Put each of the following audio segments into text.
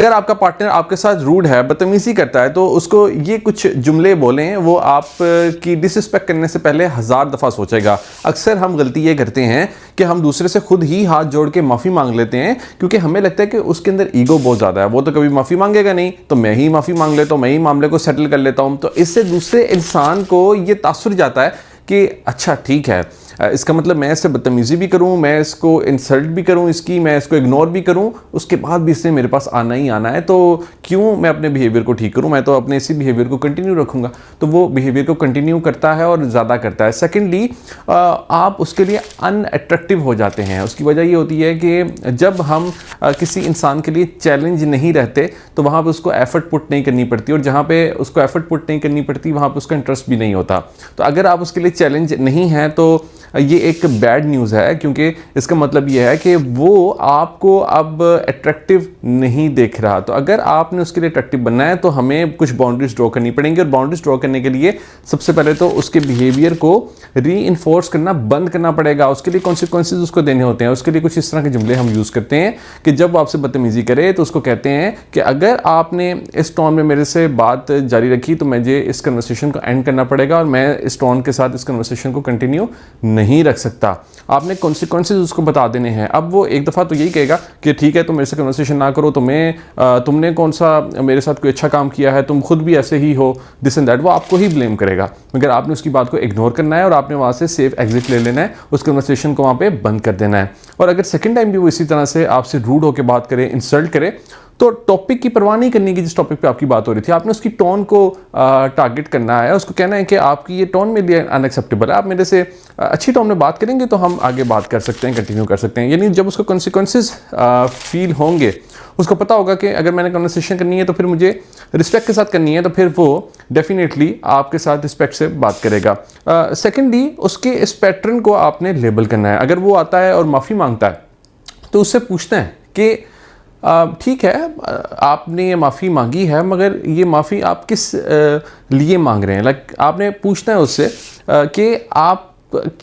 अगर आपका पार्टनर आपके साथ रूड है, बदतमीजी करता है, तो उसको ये कुछ जुमले बोलें, वो आप की डिसरिस्पेक्ट करने से पहले 1000 दफ़ा सोचेगा। अक्सर हम गलती ये करते हैं कि हम दूसरे से खुद ही हाथ जोड़ के माफ़ी मांग लेते हैं, क्योंकि हमें लगता है कि उसके अंदर ईगो बहुत ज़्यादा है, वो तो कभी माफ़ी मांगेगा नहीं, तो मैं ही माफ़ी मांग लेता हूँ, मैं ही मामले को सेटल कर लेता हूँ। तो इससे दूसरे इंसान को ये तासुर जाता है कि अच्छा ठीक है, इसका मतलब मैं इससे बदतमीज़ी भी करूं, मैं इसको इंसल्ट भी करूं, मैं इसको इग्नोर भी करूं, उसके बाद भी इससे मेरे पास आना ही आना है, तो क्यों मैं अपने बिहेवियर को ठीक करूं, मैं तो अपने इसी बिहेवियर को कंटिन्यू रखूंगा। तो वो बिहेवियर को कंटिन्यू करता है और ज़्यादा करता है। सेकेंडली, आप उसके लिए अनअट्रैक्टिव हो जाते हैं। उसकी वजह ये होती है कि जब हम किसी इंसान के लिए चैलेंज नहीं रहते, तो वहाँ पर उसको एफर्ट पुट नहीं करनी पड़ती, और जहाँ पे उसको एफर्ट पुट नहीं करनी पड़ती वहाँ पर उसका इंटरेस्ट भी नहीं होता। तो अगर आप उसके लिए चैलेंज नहीं है तो ये एक बैड न्यूज़ है, क्योंकि इसका मतलब ये है कि वो आपको अब अट्रैक्टिव नहीं देख रहा। तो अगर आपने उसके लिए अट्रैक्टिव बनना है तो हमें कुछ बाउंड्रीज ड्रॉ करनी पड़ेंगी, और बाउंड्रीज ड्रॉ करने के लिए सबसे पहले तो उसके बिहेवियर को री-इन्फोर्स करना बंद करना पड़ेगा। उसके लिए कॉन्सिक्वेंसेज उसको देने होते हैं। उसके लिए कुछ इस तरह के जुमले हम यूज़ करते हैं कि जब वो आपसे बदतमीजी करे तो उसको कहते हैं कि अगर आपने इस टोन में मेरे से बात जारी रखी तो मुझे इस कन्वर्सेशन को एंड करना पड़ेगा, और मैं इस टोन के साथ इस कन्वर्सेशन को कंटिन्यू नहीं रख सकता। आपने कॉन्सिक्वेंसेज उसको बता देने हैं। अब वो एक दफ़ा तो यही कहेगा कि ठीक है, तुम मेरे से कन्वर्सेशन ना करो, तुमने कौन सा मेरे साथ कोई अच्छा काम किया है, तुम खुद भी ऐसे ही हो, दिस एंड दैट, वो आपको ही ब्लेम करेगा। मगर आपने उसकी बात को इग्नोर करना है और आपने वहाँ से सेफ एग्जिट ले लेना है, उस कन्वर्सेशन को वहाँ पे बंद कर देना है। और अगर सेकेंड टाइम भी वो इसी तरह से आपसे रूड होकर बात करे, इंसल्ट करे, तो टॉपिक की परवाह नहीं करनी कि जिस टॉपिक पे आपकी बात हो रही थी, आपने उसकी टोन को टारगेट करना है। उसको कहना है कि आपकी ये टोन मेरे लिए अनएक्सेप्टेबल है, आप मेरे से अच्छी टोन में बात करेंगे तो हम आगे बात कर सकते हैं, कंटिन्यू कर सकते हैं। यानी जब उसको कॉन्सिक्वेंसेज फील होंगे, उसको पता होगा कि अगर मैंने कन्वर्सेशन करनी है तो फिर मुझे रिस्पेक्ट के साथ करनी है, तो फिर वो डेफिनेटली आपके साथ रिस्पेक्ट से बात करेगा। सेकेंडली, उसके इस पैटर्न को आपने लेबल करना है। अगर वो आता है और माफ़ी मांगता है तो उससे पूछते हैं कि ठीक है, आपने ये माफ़ी मांगी है, मगर ये माफ़ी आप किस लिए मांग रहे हैं। लाइक आपने पूछना है उससे कि आप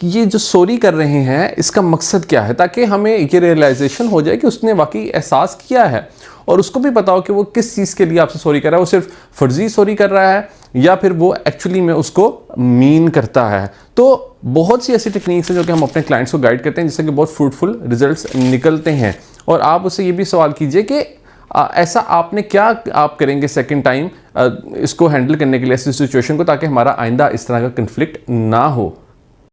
ये जो सॉरी कर रहे हैं इसका मकसद क्या है, ताकि हमें ये रियलाइजेशन हो जाए कि उसने वाकई एहसास किया है, और उसको भी पता हो कि वो किस चीज़ के लिए आपसे सॉरी कर रहा है। वो सिर्फ फर्जी सॉरी कर रहा है या फिर वो एक्चुअली में उसको मीन करता है। तो बहुत सी ऐसी टेक्निक्स हैं जो कि हम अपने क्लाइंट्स को गाइड करते हैं, जिससे कि बहुत फ्रूटफुल रिजल्ट्स निकलते हैं। और आप उससे ये भी सवाल कीजिए कि ऐसा आपने क्या आप करेंगे सेकंड टाइम इसको हैंडल करने के लिए ऐसी सिचुएशन को, ताकि हमारा आइंदा इस तरह का कन्फ्लिक्ट ना हो।